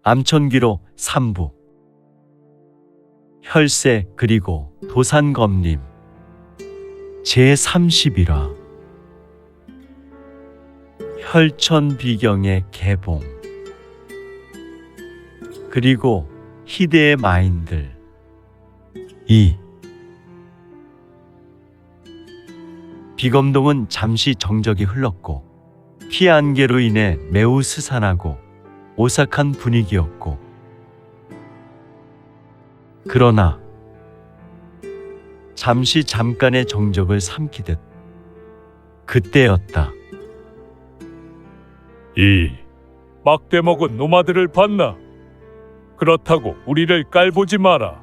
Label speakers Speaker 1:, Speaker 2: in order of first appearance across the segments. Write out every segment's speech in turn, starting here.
Speaker 1: 암천귀로 3부 혈세 그리고 도산검림 제31화 혈천비경의 개봉 그리고 희대의 마인들 2. 비검동은 잠시 정적이 흘렀고 피 안개로 인해 매우 스산하고 오싹한 분위기였고, 그러나 잠깐의 정적을 삼키듯 그때였다.
Speaker 2: 이 막대 먹은 노마드를 봤나? 그렇다고 우리를 깔보지 마라.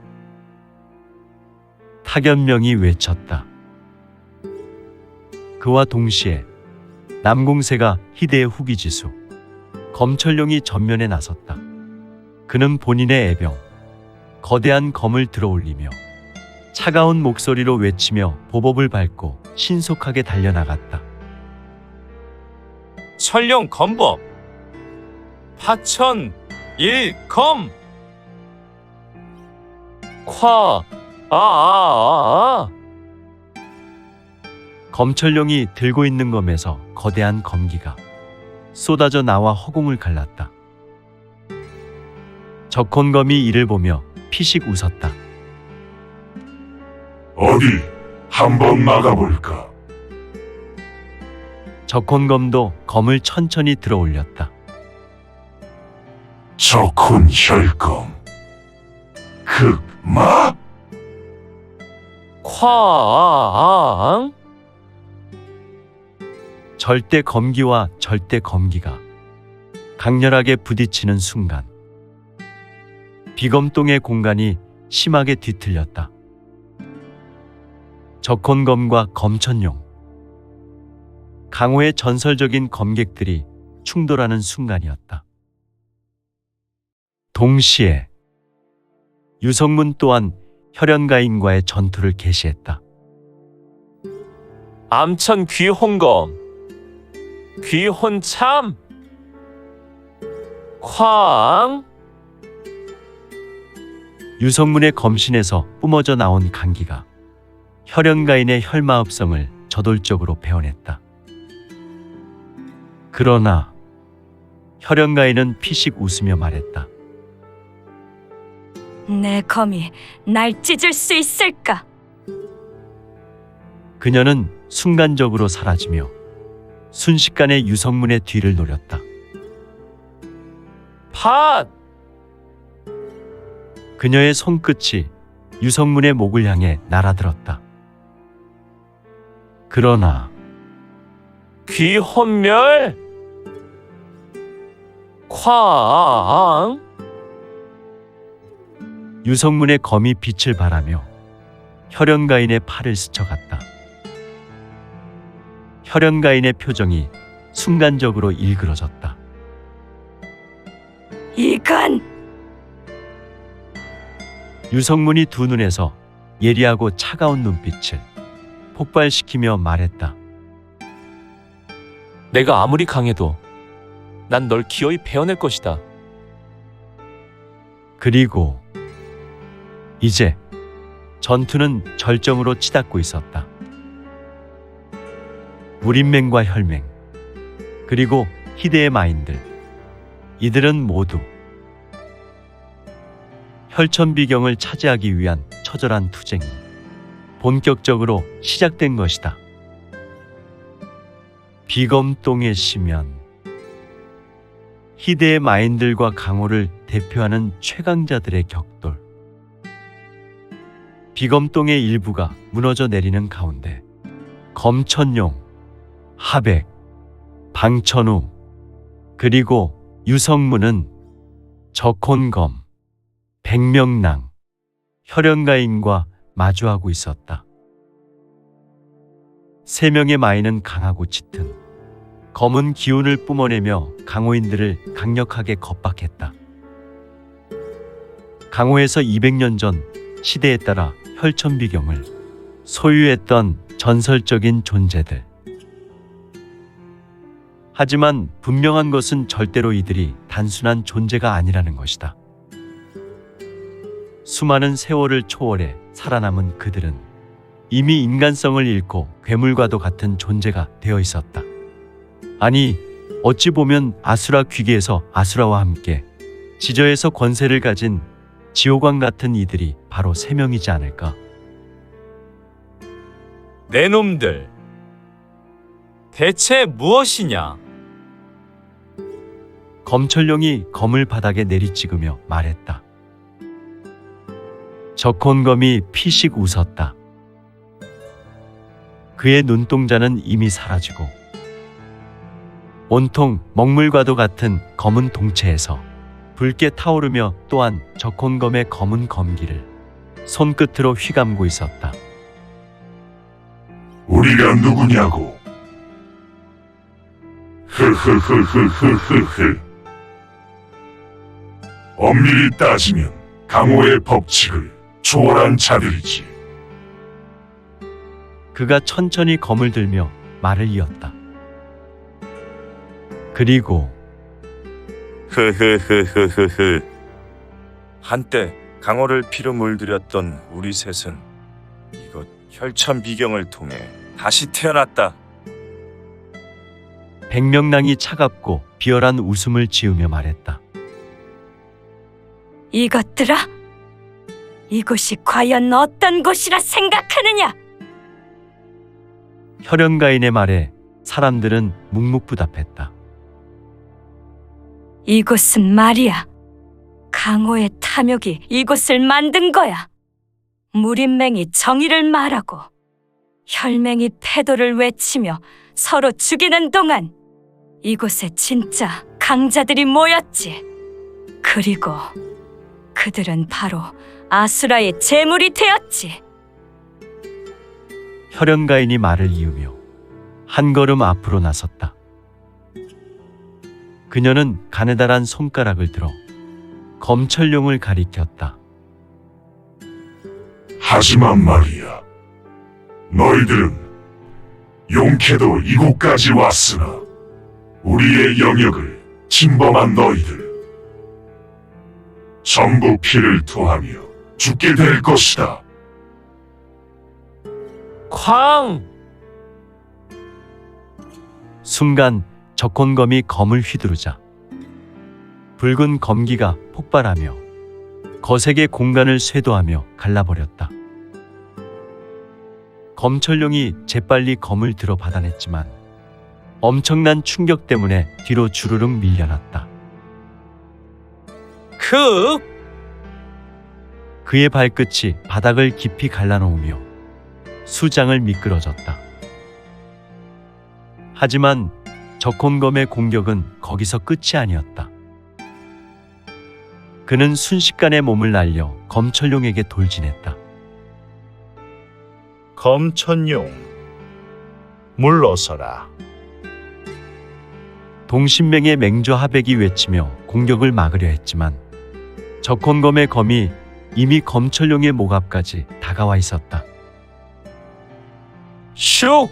Speaker 1: 타견명이 외쳤다. 그와 동시에 남공세가 희대의 후기지수 검철룡이 전면에 나섰다. 그는 본인의 애병 거대한 검을 들어올리며 차가운 목소리로 외치며 보법을 밟고 신속하게 달려나갔다.
Speaker 3: 철룡 검법 파천 일검
Speaker 1: 검철룡이 들고 있는 검에서 거대한 검기가 쏟아져 나와 허공을 갈랐다. 적혼검이 이를 보며 피식 웃었다.
Speaker 4: 어디 한번 막아볼까?
Speaker 1: 적혼검도 검을 천천히 들어 올렸다.
Speaker 4: 적훈 혈검 흑마
Speaker 3: 쾅
Speaker 1: 절대 검기와 절대 검기가 강렬하게 부딪히는 순간 비검동의 공간이 심하게 뒤틀렸다. 적혼검과 검천룡, 강호의 전설적인 검객들이 충돌하는 순간이었다. 동시에 유성문 또한 혈연가인과의 전투를 개시했다.
Speaker 3: 암천 귀혼검 귀혼참 쾅
Speaker 1: 유성문의 검신에서 뿜어져 나온 강기가 혈연가인의 혈마업성을 저돌적으로 베어냈다. 그러나 혈연가인은 피식 웃으며 말했다.
Speaker 5: 내 검이 날 찢을 수 있을까?
Speaker 1: 그녀는 순간적으로 사라지며 순식간에 유성문의 뒤를 노렸다.
Speaker 3: 팟
Speaker 1: 그녀의 손끝이 유성문의 목을 향해 날아들었다. 그러나
Speaker 3: 귀혼멸 쾅
Speaker 1: 유성문의 검이 빛을 발하며 혈연가인의 팔을 스쳐갔다. 혈연가인의 표정이 순간적으로 일그러졌다.
Speaker 5: 이건
Speaker 1: 유성문이 두 눈에서 예리하고 차가운 눈빛을 폭발시키며 말했다.
Speaker 3: 내가 아무리 강해도 난 널 기어이 베어낼 것이다.
Speaker 1: 그리고 이제 전투는 절정으로 치닫고 있었다. 무림맹과 혈맹, 그리고 희대의 마인들, 이들은 모두 혈천비경을 차지하기 위한 처절한 투쟁이 본격적으로 시작된 것이다. 비검동의 시면, 희대의 마인들과 강호를 대표하는 최강자들의 격돌. 비검동의 일부가 무너져 내리는 가운데 검천룡, 하백, 방천우, 그리고 유성문은 적혼검, 백명랑, 혈연가인과 마주하고 있었다. 세 명의 마인은 강하고 짙은 검은 기운을 뿜어내며 강호인들을 강력하게 겁박했다. 강호에서 200년 전 시대에 따라 혈천비경을 소유했던 전설적인 존재들. 하지만 분명한 것은 절대로 이들이 단순한 존재가 아니라는 것이다. 수많은 세월을 초월해 살아남은 그들은 이미 인간성을 잃고 괴물과도 같은 존재가 되어 있었다. 아니, 어찌 보면 아수라 귀계에서 아수라와 함께 지저에서 권세를 가진 지호관 같은 이들이 바로 세 명이지 않을까?
Speaker 6: 내 놈들, 대체 무엇이냐?
Speaker 1: 검철룡이 검을 바닥에 내리찍으며 말했다. 적혼검이 피식 웃었다. 그의 눈동자는 이미 사라지고 온통 먹물과도 같은 검은 동체에서 붉게 타오르며 또한 적혼검의 검은 검기를 손끝으로 휘감고 있었다.
Speaker 4: 우리가 누구냐고? 흐흐흐흐흐흐흐. 엄밀히 따지면 강호의 법칙을 초월한 자들이지.
Speaker 1: 그가 천천히 검을 들며 말을 이었다. 그리고
Speaker 7: 흐흐흐흐흐흐. 한때 강호를 피로 물들였던 우리 셋은 이곳 혈천비경을 통해 다시 태어났다.
Speaker 1: 백명랑이 차갑고 비열한 웃음을 지으며 말했다.
Speaker 5: 이것들아, 이곳이 과연 어떤 곳이라 생각하느냐?
Speaker 1: 혈연가인의 말에 사람들은 묵묵부답했다.
Speaker 5: 이곳은 말이야, 강호의 탐욕이 이곳을 만든 거야. 무린맹이 정의를 말하고 혈맹이 패도를 외치며 서로 죽이는 동안 이곳에 진짜 강자들이 모였지. 그리고 그들은 바로 아수라의 제물이 되었지.
Speaker 1: 혈연가인이 말을 이으며 한 걸음 앞으로 나섰다. 그녀는 가느다란 손가락을 들어 검철룡을 가리켰다.
Speaker 4: 하지만 말이야, 너희들은 용케도 이곳까지 왔으나 우리의 영역을 침범한 너희들 전부 피를 토하며 죽게 될 것이다.
Speaker 3: 쾅!
Speaker 1: 순간 적혼검이 검을 휘두르자 붉은 검기가 폭발하며 거색의 공간을 쇄도하며 갈라버렸다. 검철룡이 재빨리 검을 들어 받아냈지만 엄청난 충격 때문에 뒤로 주르륵 밀려났다. 그의 발끝이 바닥을 깊이 갈라놓으며 수장을 미끄러졌다. 하지만 적혼검의 공격은 거기서 끝이 아니었다. 그는 순식간에 몸을 날려 검철룡에게 돌진했다.
Speaker 8: 검천용, 물러서라.
Speaker 1: 동신맹의 맹조하백이 외치며 공격을 막으려 했지만 적혼검의 검이 이미 검철룡의 목 앞까지 다가와 있었다.
Speaker 3: 슉!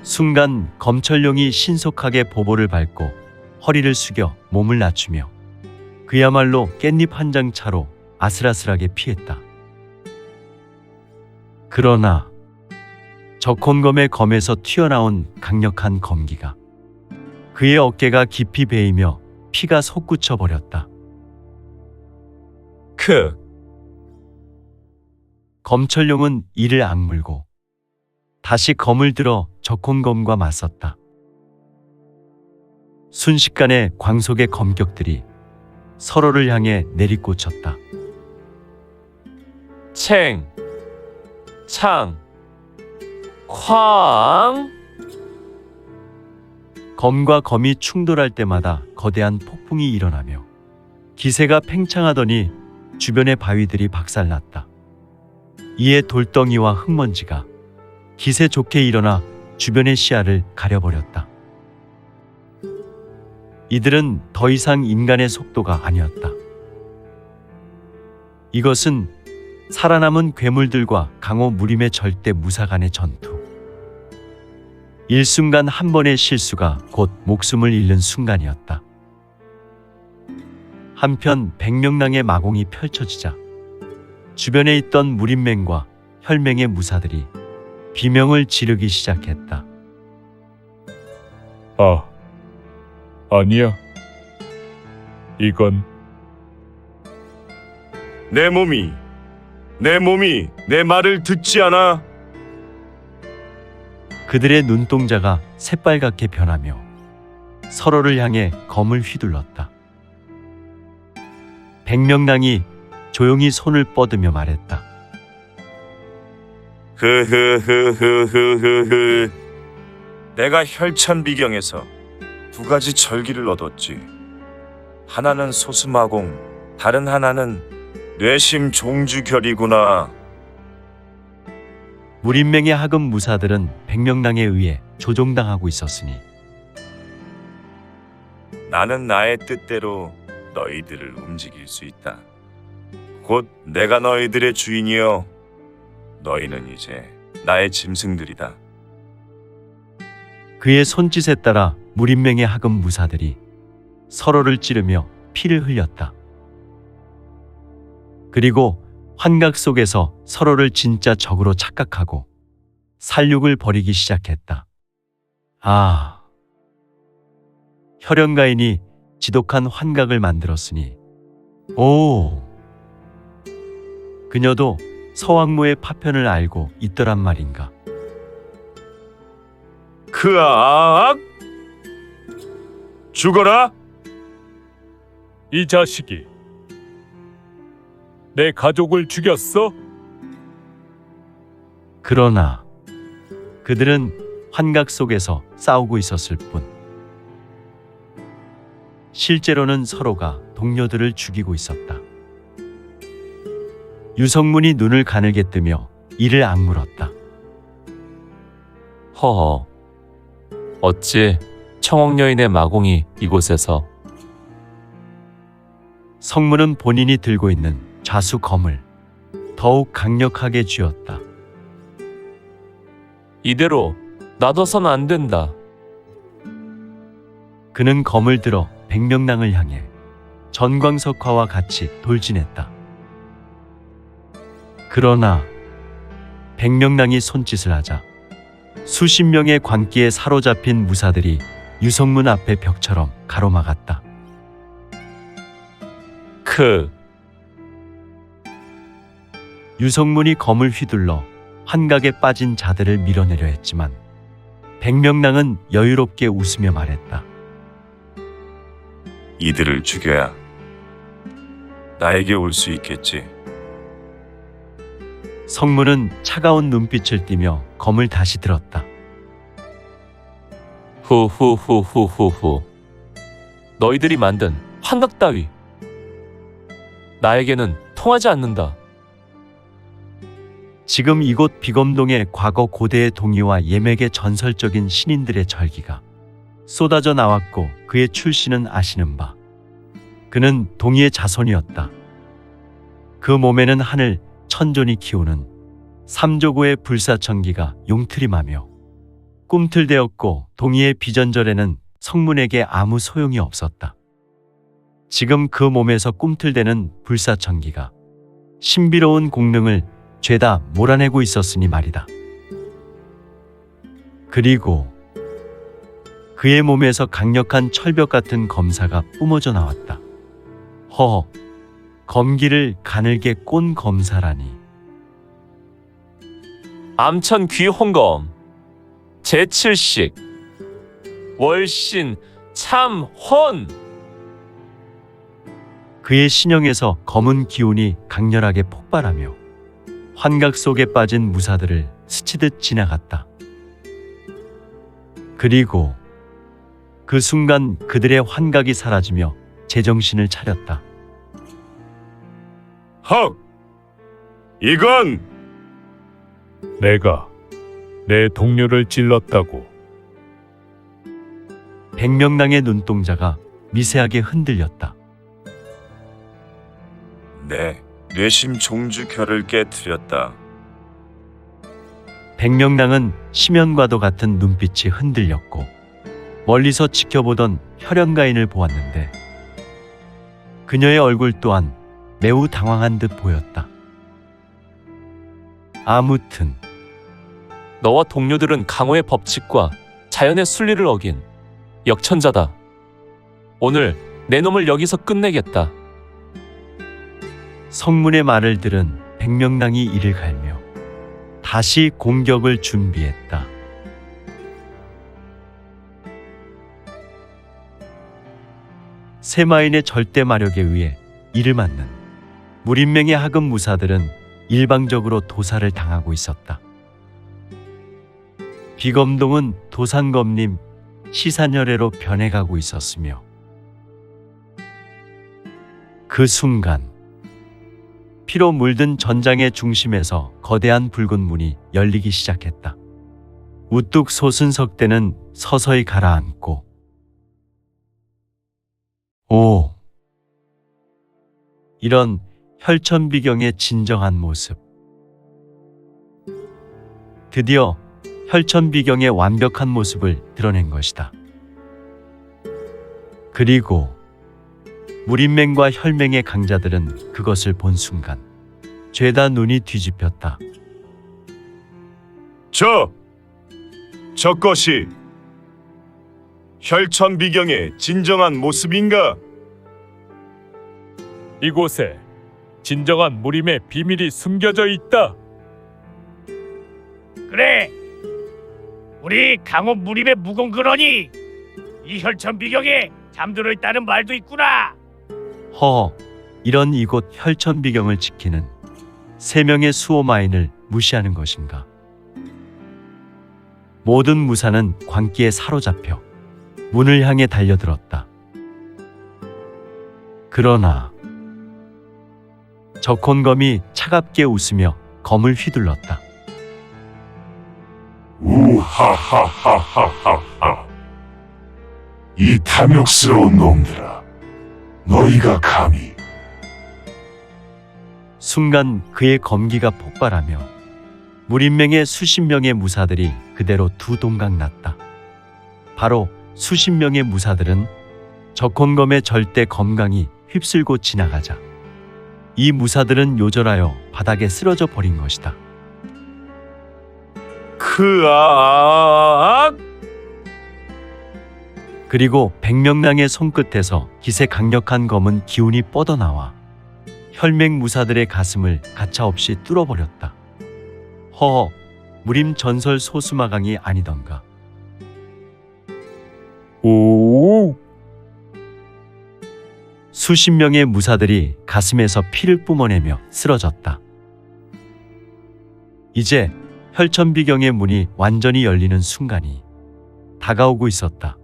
Speaker 1: 순간 검철룡이 신속하게 보보를 밟고 허리를 숙여 몸을 낮추며 그야말로 깻잎 한 장 차로 아슬아슬하게 피했다. 그러나 적혼검의 검에서 튀어나온 강력한 검기가 그의 어깨가 깊이 베이며 피가 솟구쳐 버렸다. 검철룡은 이를 악물고 다시 검을 들어 적혼검과 맞섰다. 순식간에 광속의 검격들이 서로를 향해 내리꽂혔다.
Speaker 3: 챙! 창! 쾅!
Speaker 1: 검과 검이 충돌할 때마다 거대한 폭풍이 일어나며 기세가 팽창하더니 주변의 바위들이 박살났다. 이에 돌덩이와 흙먼지가 기세 좋게 일어나 주변의 시야를 가려버렸다. 이들은 더 이상 인간의 속도가 아니었다. 이것은 살아남은 괴물들과 강호 무림의 절대 무사 간의 전투. 일순간 한 번의 실수가 곧 목숨을 잃는 순간이었다. 한편 백명랑의 마공이 펼쳐지자 주변에 있던 무림맹과 혈맹의 무사들이 비명을 지르기 시작했다.
Speaker 2: 아니야. 이건
Speaker 7: 내 몸이 내 말을 듣지 않아.
Speaker 1: 그들의 눈동자가 새빨갛게 변하며 서로를 향해 검을 휘둘렀다. 백명랑이 조용히 손을 뻗으며 말했다.
Speaker 7: 흐흐흐흐흐흐흐. 내가 혈천비경에서 두 가지 절기를 얻었지. 하나는 소수마공, 다른 하나는 뇌심 종주결이구나.
Speaker 1: 무림맹의 하급 무사들은 백명랑에 의해 조종당하고 있었으니
Speaker 7: 나는 나의 뜻대로 너희들을 움직일 수 있다. 곧 내가 너희들의 주인이여. 너희는 이제 나의 짐승들이다.
Speaker 1: 그의 손짓에 따라 무림맹의 하급 무사들이 서로를 찌르며 피를 흘렸다. 그리고 환각 속에서 서로를 진짜 적으로 착각하고 살육을 벌이기 시작했다. 혈연가인이 지독한 환각을 만들었으니 그녀도 서왕모의 파편을 알고 있더란 말인가.
Speaker 7: 죽어라.
Speaker 2: 이 자식이 내 가족을 죽였어?
Speaker 1: 그러나 그들은 환각 속에서 싸우고 있었을 뿐 실제로는 서로가 동료들을 죽이고 있었다. 유성문이 눈을 가늘게 뜨며 이를 악물었다.
Speaker 3: 허허. 어찌 청옥여인의 마공이 이곳에서?
Speaker 1: 성문은 본인이 들고 있는 좌수 검을 더욱 강력하게 쥐었다.
Speaker 3: 이대로 놔둬선 안 된다.
Speaker 1: 그는 검을 들어 백명랑을 향해 전광석화와 같이 돌진했다. 그러나 백명랑이 손짓을 하자 수십 명의 광기에 사로잡힌 무사들이 유성문 앞에 벽처럼 가로막았다. 유성문이 검을 휘둘러 환각에 빠진 자들을 밀어내려 했지만 백명랑은 여유롭게 웃으며 말했다.
Speaker 7: 이들을 죽여야 나에게 올 수 있겠지.
Speaker 1: 성문은 차가운 눈빛을 띠며 검을 다시 들었다.
Speaker 3: 후후후후후후. 너희들이 만든 환각 따위 나에게는 통하지 않는다.
Speaker 1: 지금 이곳 비검동의 과거 고대의 동의와 예맥의 전설적인 신인들의 절기가 쏟아져 나왔고 그의 출신은 아시는 바. 그는 동의의 자손이었다. 그 몸에는 하늘 천존이 키우는 삼조고의 불사천기가 용트림하며 꿈틀대었고 동의의 비전절에는 성문에게 아무 소용이 없었다. 지금 그 몸에서 꿈틀대는 불사천기가 신비로운 공능을 죄다 몰아내고 있었으니 말이다. 그리고 그의 몸에서 강력한 철벽 같은 검사가 뿜어져 나왔다. 허허, 검기를 가늘게 꼰 검사라니.
Speaker 3: 암천 귀홍검 제7식 월신 참헌.
Speaker 1: 그의 신형에서 검은 기운이 강렬하게 폭발하며 환각 속에 빠진 무사들을 스치듯 지나갔다. 그리고 그 순간 그들의 환각이 사라지며 제정신을 차렸다.
Speaker 7: 헉! 이건
Speaker 2: 내가 내 동료를 찔렀다고.
Speaker 1: 백명랑의 눈동자가 미세하게 흔들렸다.
Speaker 7: 내 뇌심 종주결을 깨뜨렸다.
Speaker 1: 백명랑은 심연과도 같은 눈빛이 흔들렸고 멀리서 지켜보던 혈연가인을 보았는데 그녀의 얼굴 또한 매우 당황한 듯 보였다. 아무튼
Speaker 3: 너와 동료들은 강호의 법칙과 자연의 순리를 어긴 역천자다. 오늘 내 놈을 여기서 끝내겠다.
Speaker 1: 성문의 말을 들은 백명랑이 이를 갈며 다시 공격을 준비했다. 세마인의 절대 마력에 의해 이를 맞는 무린맹의 하급 무사들은 일방적으로 도살을 당하고 있었다. 비검동은 도산검림 시산열애로 변해가고 있었으며 그 순간 피로 물든 전장의 중심에서 거대한 붉은 문이 열리기 시작했다. 우뚝 솟은 석대는 서서히 가라앉고 오! 이런 혈천비경의 진정한 모습. 드디어 혈천비경의 완벽한 모습을 드러낸 것이다. 그리고 무린맹과 혈맹의 강자들은 그것을 본 순간 죄다 눈이 뒤집혔다.
Speaker 8: 저것이 혈천비경의 진정한 모습인가?
Speaker 2: 이곳에 진정한 무림의 비밀이 숨겨져 있다.
Speaker 9: 그래, 우리 강호 무림의 무공근원이 이 혈천비경에 잠들어 있다는 말도 있구나.
Speaker 1: 허허, 이런 이곳 혈천비경을 지키는 세 명의 수호마인을 무시하는 것인가? 모든 무사는 광기에 사로잡혀 문을 향해 달려들었다. 그러나 적혼검이 차갑게 웃으며 검을 휘둘렀다.
Speaker 4: 우하하하하하. 이 탐욕스러운 놈들아, 너희가 감히.
Speaker 1: 순간 그의 검기가 폭발하며 무린맹의 수십 명의 무사들이 그대로 두 동강 났다. 바로 수십 명의 무사들은 적혼검의 절대 검강이 휩쓸고 지나가자 이 무사들은 요절하여 바닥에 쓰러져 버린 것이다. 그리고 백명랑의 손끝에서 기세 강력한 검은 기운이 뻗어나와 혈맹 무사들의 가슴을 가차없이 뚫어버렸다. 허허, 무림 전설 소수마강이 아니던가.
Speaker 2: 오!
Speaker 1: 수십 명의 무사들이 가슴에서 피를 뿜어내며 쓰러졌다. 이제 혈천비경의 문이 완전히 열리는 순간이 다가오고 있었다.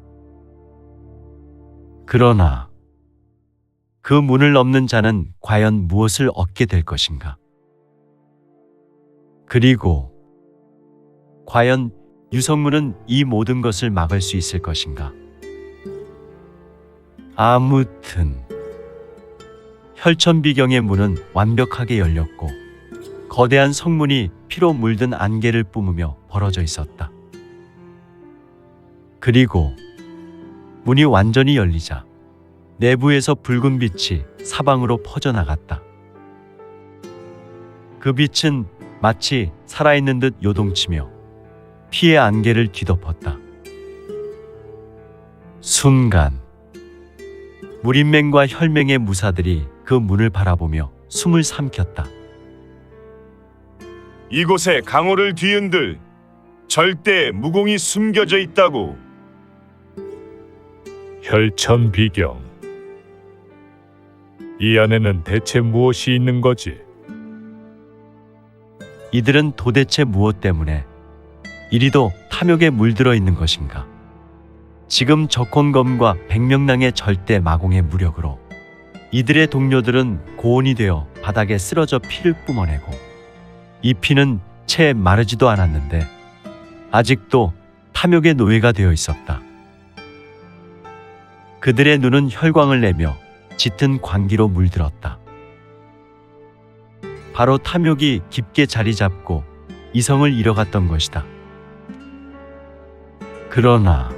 Speaker 1: 그러나 그 문을 넘는 자는 과연 무엇을 얻게 될 것인가? 그리고 과연 유성문은 이 모든 것을 막을 수 있을 것인가? 아무튼 혈천비경의 문은 완벽하게 열렸고 거대한 성문이 피로 물든 안개를 뿜으며 벌어져 있었다. 그리고 문이 완전히 열리자 내부에서 붉은 빛이 사방으로 퍼져나갔다. 그 빛은 마치 살아있는 듯 요동치며 피의 안개를 뒤덮었다. 순간 무린맹과 혈맹의 무사들이 그 문을 바라보며 숨을 삼켰다.
Speaker 8: 이곳에 강호를 뒤흔들 절대 무공이 숨겨져 있다고.
Speaker 2: 혈천비경. 이 안에는 대체 무엇이 있는 거지?
Speaker 1: 이들은 도대체 무엇 때문에 이리도 탐욕에 물들어 있는 것인가? 지금 적혼검과 백명랑의 절대 마공의 무력으로 이들의 동료들은 고온이 되어 바닥에 쓰러져 피를 뿜어내고 이 피는 채 마르지도 않았는데 아직도 탐욕의 노예가 되어 있었다. 그들의 눈은 혈광을 내며 짙은 광기로 물들었다. 바로 탐욕이 깊게 자리 잡고 이성을 잃어갔던 것이다. 그러나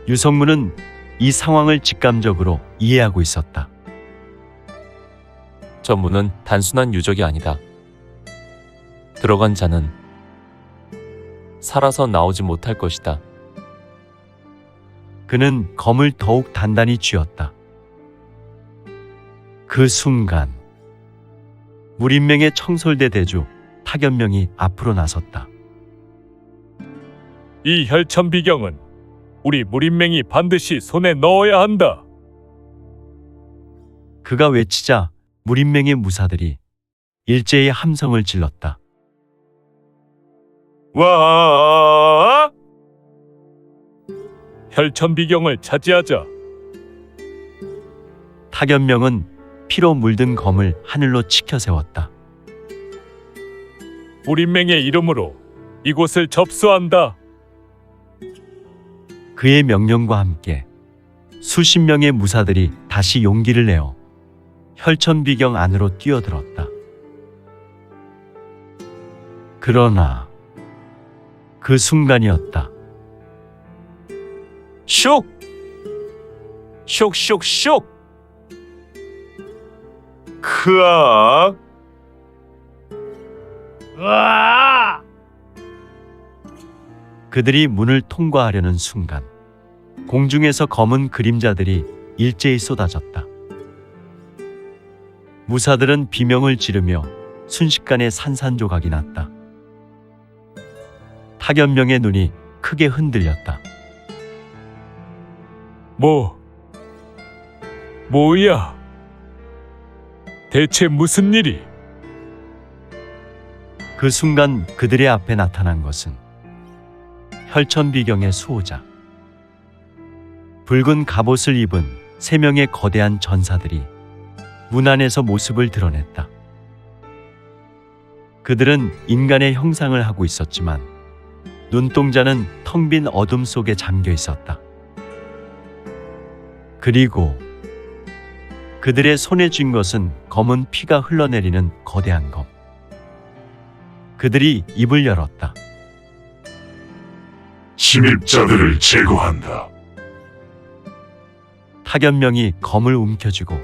Speaker 1: 유성문은 이 상황을 직감적으로 이해하고 있었다.
Speaker 3: 저 문은 단순한 유적이 아니다. 들어간 자는 살아서 나오지 못할 것이다.
Speaker 1: 그는 검을 더욱 단단히 쥐었다. 그 순간 무림맹의 청솔대 대주 탁연명이 앞으로 나섰다.
Speaker 2: 이 혈천비경은 우리 무림맹이 반드시 손에 넣어야 한다.
Speaker 1: 그가 외치자 무림맹의 무사들이 일제히 함성을 질렀다.
Speaker 8: 와!
Speaker 2: 혈천비경을 차지하자.
Speaker 1: 탁연명은 피로 물든 검을 하늘로 치켜 세웠다.
Speaker 2: 무림맹의 이름으로 이곳을 접수한다.
Speaker 1: 그의 명령과 함께 수십 명의 무사들이 다시 용기를 내어 혈천비경 안으로 뛰어들었다. 그러나 그 순간이었다.
Speaker 3: 슉! 슉슉슉!
Speaker 8: 크아!
Speaker 9: 으아!
Speaker 1: 그들이 문을 통과하려는 순간 공중에서 검은 그림자들이 일제히 쏟아졌다. 무사들은 비명을 지르며 순식간에 산산조각이 났다. 탁연명의 눈이 크게 흔들렸다.
Speaker 2: 뭐야? 대체 무슨 일이?
Speaker 1: 그 순간 그들의 앞에 나타난 것은 혈천비경의 수호자. 붉은 갑옷을 입은 3명의 거대한 전사들이 문 안에서 모습을 드러냈다. 그들은 인간의 형상을 하고 있었지만 눈동자는 텅 빈 어둠 속에 잠겨 있었다. 그리고 그들의 손에 쥔 것은 검은 피가 흘러내리는 거대한 검. 그들이 입을 열었다.
Speaker 4: 침입자들을 제거한다.
Speaker 1: 탁연명이 검을 움켜쥐고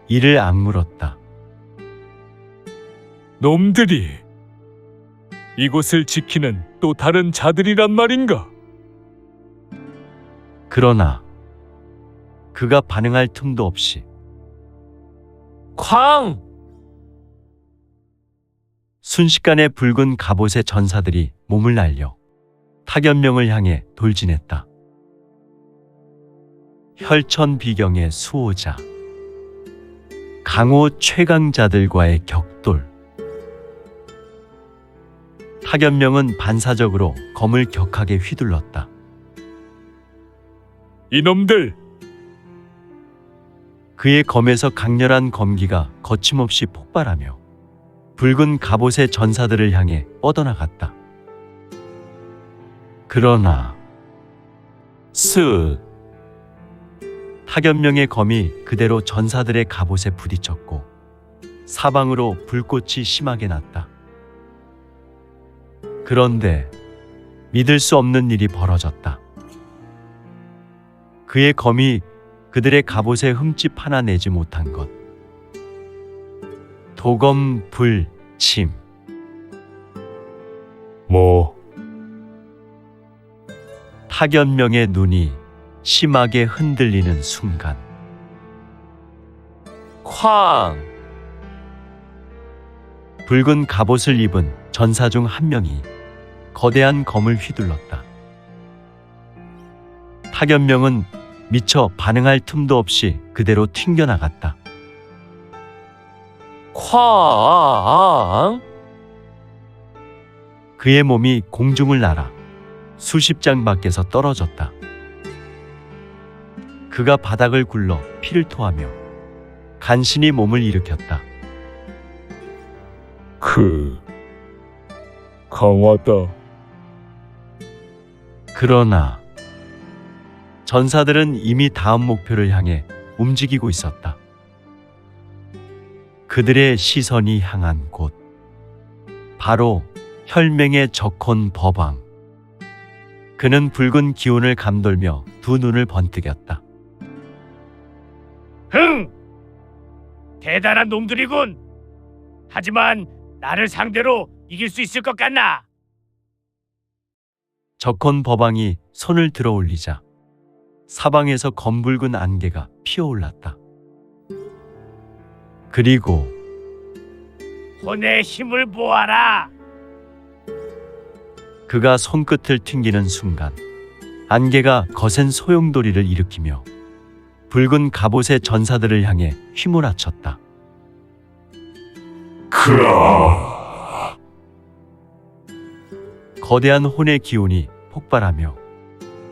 Speaker 1: 이를 악물었다.
Speaker 2: 놈들이 이곳을 지키는 또 다른 자들이란 말인가?
Speaker 1: 그러나 그가 반응할 틈도 없이
Speaker 3: 쾅!
Speaker 1: 순식간에 붉은 갑옷의 전사들이 몸을 날려 탁연명을 향해 돌진했다. 혈천비경의 수호자, 강호 최강자들과의 격돌. 탁연명은 반사적으로 검을 격하게 휘둘렀다.
Speaker 2: 이놈들!
Speaker 1: 그의 검에서 강렬한 검기가 거침없이 폭발하며 붉은 갑옷의 전사들을 향해 뻗어나갔다. 그러나
Speaker 3: 스!
Speaker 1: 탁연명의 검이 그대로 전사들의 갑옷에 부딪혔고 사방으로 불꽃이 심하게 났다. 그런데 믿을 수 없는 일이 벌어졌다. 그의 검이 그들의 갑옷에 흠집 하나 내지 못한 것. 도검불침. 탁연명의 눈이 심하게 흔들리는 순간
Speaker 3: 쾅!
Speaker 1: 붉은 갑옷을 입은 전사 중 한 명이 거대한 검을 휘둘렀다. 탁연명은 미처 반응할 틈도 없이 그대로 튕겨나갔다.
Speaker 3: 쾅!
Speaker 1: 그의 몸이 공중을 날아 수십 장 밖에서 떨어졌다. 그가 바닥을 굴러 피를 토하며 간신히 몸을 일으켰다.
Speaker 2: 강하다.
Speaker 1: 그러나 전사들은 이미 다음 목표를 향해 움직이고 있었다. 그들의 시선이 향한 곳, 바로 혈맹의 적혼 법왕. 그는 붉은 기운을 감돌며 두 눈을 번뜩였다.
Speaker 9: 흥! 대단한 놈들이군. 하지만 나를 상대로 이길 수 있을 것 같나?
Speaker 1: 적혼 법왕이 손을 들어 올리자 사방에서 검붉은 안개가 피어올랐다. 그리고
Speaker 9: 혼의 힘을 보아라.
Speaker 1: 그가 손끝을 튕기는 순간 안개가 거센 소용돌이를 일으키며 붉은 갑옷의 전사들을 향해 휘몰아쳤다.
Speaker 4: 크아!
Speaker 1: 거대한 혼의 기운이 폭발하며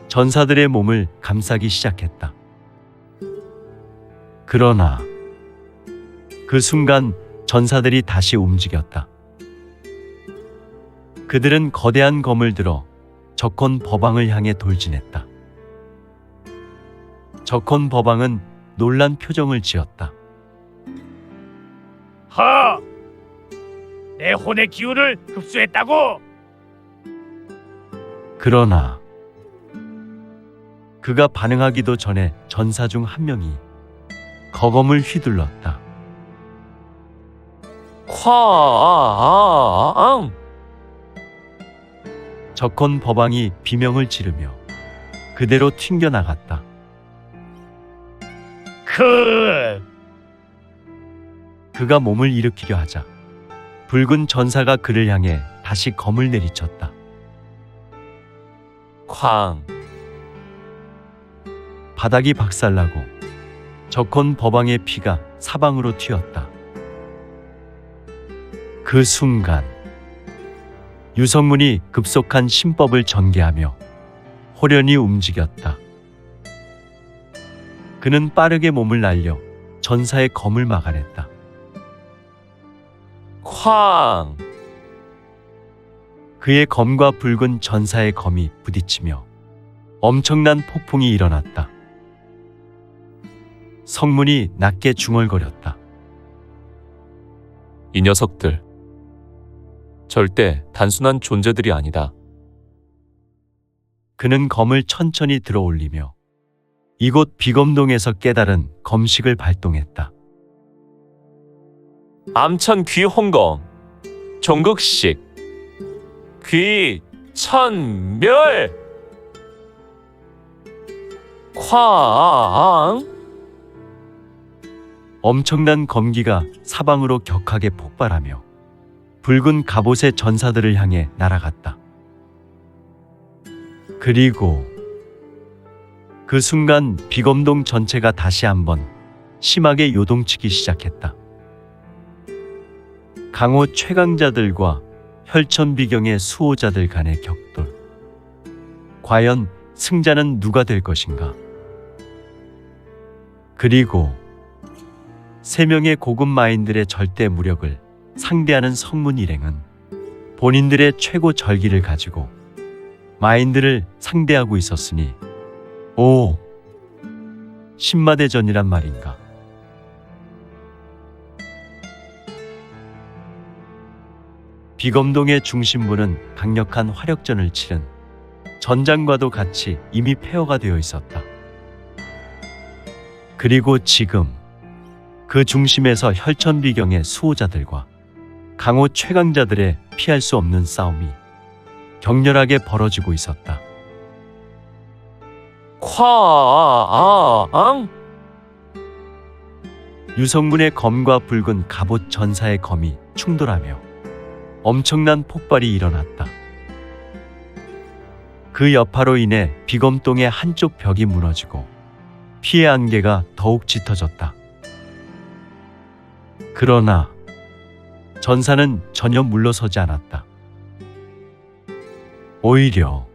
Speaker 1: 전사들의 몸을 감싸기 시작했다. 그러나 그 순간 전사들이 다시 움직였다. 그들은 거대한 검을 들어 적혼 법왕을 향해 돌진했다. 적혼 법왕은 놀란 표정을 지었다.
Speaker 9: 허! 내 혼의 기운을 흡수했다고?
Speaker 1: 그러나 그가 반응하기도 전에 전사 중 한 명이 거검을 휘둘렀다.
Speaker 3: 쾅!
Speaker 1: 적혼 법왕이 비명을 지르며 그대로 튕겨나갔다. 그가 몸을 일으키려 하자 붉은 전사가 그를 향해 다시 검을 내리쳤다.
Speaker 3: 쾅!
Speaker 1: 바닥이 박살나고 적혼 법왕의 피가 사방으로 튀었다. 그 순간 유성문이 급속한 신법을 전개하며 호련히 움직였다. 그는 빠르게 몸을 날려 전사의 검을 막아냈다.
Speaker 3: 쾅!
Speaker 1: 그의 검과 붉은 전사의 검이 부딪히며 엄청난 폭풍이 일어났다. 성문이 낮게 중얼거렸다.
Speaker 3: 이 녀석들 절대 단순한 존재들이 아니다.
Speaker 1: 그는 검을 천천히 들어 올리며 이곳 비검동에서 깨달은 검식을 발동했다.
Speaker 3: 암천 귀홍검 종극식 귀천멸 쾅!
Speaker 1: 엄청난 검기가 사방으로 격하게 폭발하며 붉은 갑옷의 전사들을 향해 날아갔다. 그리고 그 순간 비검동 전체가 다시 한번 심하게 요동치기 시작했다. 강호 최강자들과 혈천비경의 수호자들 간의 격돌. 과연 승자는 누가 될 것인가? 그리고 세 명의 고급 마인들의 절대 무력을 상대하는 성문 일행은 본인들의 최고 절기를 가지고 마인들을 상대하고 있었으니 오, 신마대전이란 말인가? 비검동의 중심부는 강력한 화력전을 치른 전장과도 같이 이미 폐허가 되어 있었다. 그리고 지금 그 중심에서 혈천비경의 수호자들과 강호 최강자들의 피할 수 없는 싸움이 격렬하게 벌어지고 있었다.
Speaker 3: 쾅!
Speaker 1: 유성문의 검과 붉은 갑옷 전사의 검이 충돌하며 엄청난 폭발이 일어났다. 그 여파로 인해 비검동의 한쪽 벽이 무너지고 피의 안개가 더욱 짙어졌다. 그러나 전사는 전혀 물러서지 않았다. 오히려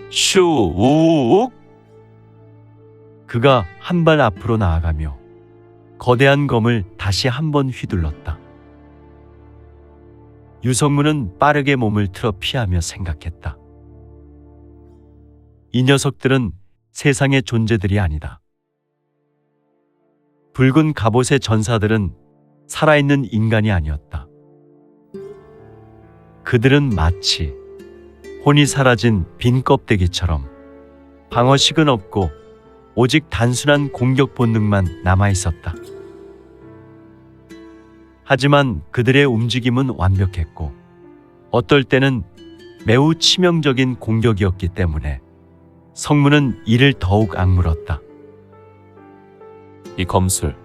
Speaker 3: 슈욱!
Speaker 1: 그가 한 발 앞으로 나아가며 거대한 검을 다시 한번 휘둘렀다. 유성문은 빠르게 몸을 틀어 피하며 생각했다. 이 녀석들은 세상의 존재들이 아니다. 붉은 갑옷의 전사들은 살아있는 인간이 아니었다. 그들은 마치 혼이 사라진 빈 껍데기처럼 방어식은 없고 오직 단순한 공격 본능만 남아 있었다. 하지만 그들의 움직임은 완벽했고 어떨 때는 매우 치명적인 공격이었기 때문에 성문은 이를 더욱 악물었다.
Speaker 3: 이 검술,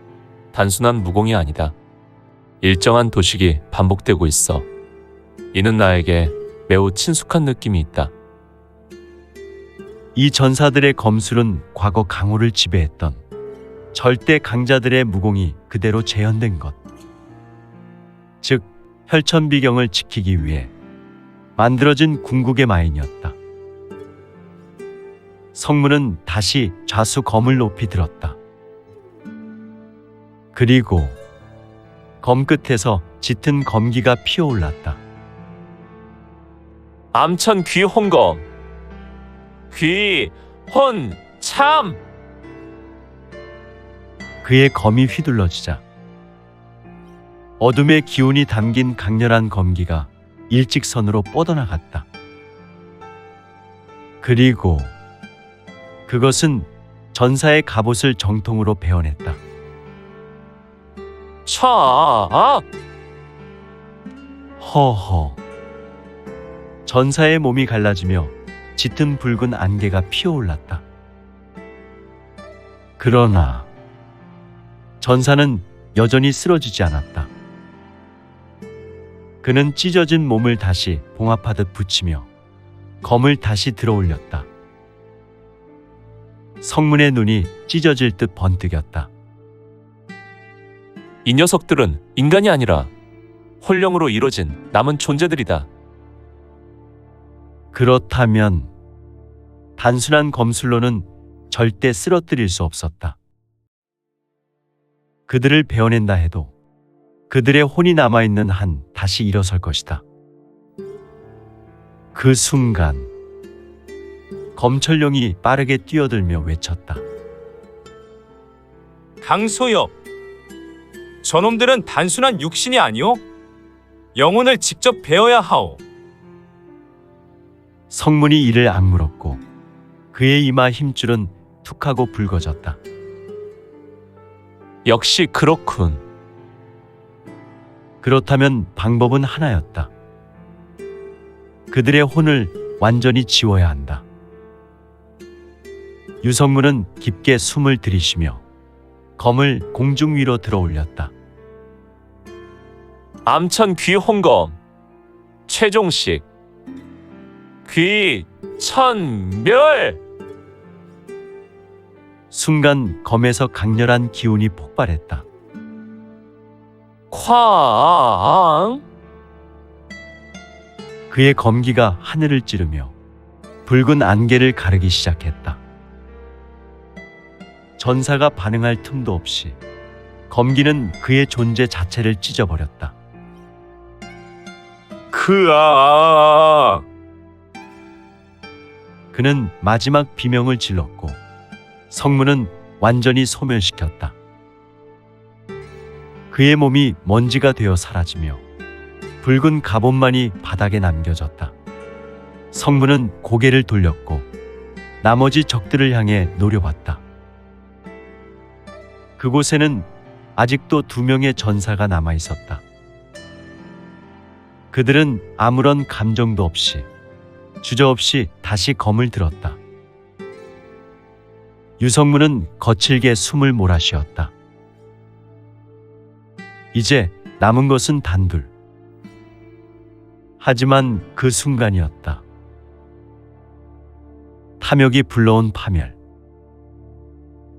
Speaker 3: 단순한 무공이 아니다. 일정한 도식이 반복되고 있어. 이는 나에게 매우 친숙한 느낌이 있다.
Speaker 1: 이 전사들의 검술은 과거 강호를 지배했던 절대 강자들의 무공이 그대로 재현된 것. 즉, 혈천비경을 지키기 위해 만들어진 궁극의 마인이었다. 성문은 다시 좌수 검을 높이 들었다. 그리고 검 끝에서 짙은 검기가 피어올랐다.
Speaker 3: 암천 귀혼검. 귀, 혼, 참!
Speaker 1: 그의 검이 휘둘러지자 어둠의 기운이 담긴 강렬한 검기가 일직선으로 뻗어나갔다. 그리고 그것은 전사의 갑옷을 정통으로 베어냈다.
Speaker 3: 차!
Speaker 1: 허허. 전사의 몸이 갈라지며 짙은 붉은 안개가 피어올랐다. 그러나 전사는 여전히 쓰러지지 않았다. 그는 찢어진 몸을 다시 봉합하듯 붙이며 검을 다시 들어올렸다. 성문의 눈이 찢어질 듯 번뜩였다.
Speaker 3: 이 녀석들은 인간이 아니라 혼령으로 이루어진 남은 존재들이다.
Speaker 1: 그렇다면 단순한 검술로는 절대 쓰러뜨릴 수 없었다. 그들을 베어낸다 해도 그들의 혼이 남아있는 한 다시 일어설 것이다. 그 순간 검철룡이 빠르게 뛰어들며 외쳤다.
Speaker 6: 강소엽, 저놈들은 단순한 육신이 아니오? 영혼을 직접 베어야 하오.
Speaker 1: 성문이 이를 악물었고 그의 이마 힘줄은 툭하고 붉어졌다.
Speaker 3: 역시 그렇군.
Speaker 1: 그렇다면 방법은 하나였다. 그들의 혼을 완전히 지워야 한다. 유성문은 깊게 숨을 들이쉬며 검을 공중 위로 들어 올렸다.
Speaker 3: 암천 귀혼검. 최종식. 귀, 천, 멸!
Speaker 1: 순간 검에서 강렬한 기운이 폭발했다.
Speaker 3: 쾅!
Speaker 1: 그의 검기가 하늘을 찌르며 붉은 안개를 가르기 시작했다. 전사가 반응할 틈도 없이 검기는 그의 존재 자체를 찢어버렸다. 그는 마지막 비명을 질렀고 성문은 완전히 소멸시켰다. 그의 몸이 먼지가 되어 사라지며 붉은 갑옷만이 바닥에 남겨졌다. 성문은 고개를 돌렸고 나머지 적들을 향해 노려봤다. 그곳에는 아직도 2명의 전사가 남아 있었다. 그들은 아무런 감정도 없이 주저없이 다시 검을 들었다. 유성문은 거칠게 숨을 몰아쉬었다. 이제 남은 것은 단둘. 하지만 그 순간이었다. 탐욕이 불러온 파멸.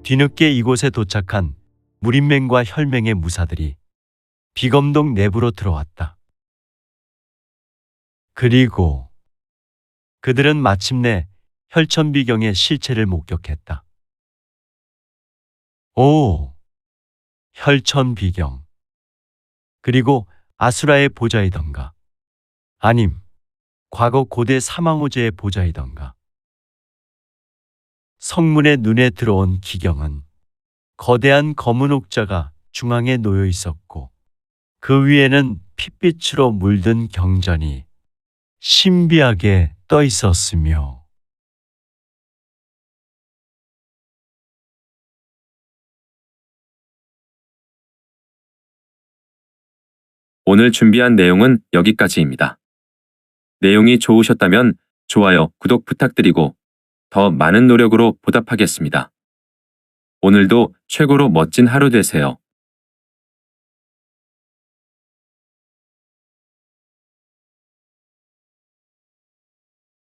Speaker 1: 뒤늦게 이곳에 도착한 무림맹과 혈맹의 무사들이 비검동 내부로 들어왔다. 그리고 그들은 마침내 혈천비경의 실체를 목격했다. 오! 혈천비경. 그리고 아수라의 보좌이던가. 아님, 과거 고대 사망호제의 보좌이던가. 성문의 눈에 들어온 기경은 거대한 검은 옥자가 중앙에 놓여 있었고 그 위에는 핏빛으로 물든 경전이 신비하게 떠 있었으며
Speaker 10: 오늘 준비한 내용은 여기까지입니다. 내용이 좋으셨다면 좋아요, 구독 부탁드리고 더 많은 노력으로 보답하겠습니다. 오늘도 최고로 멋진 하루 되세요.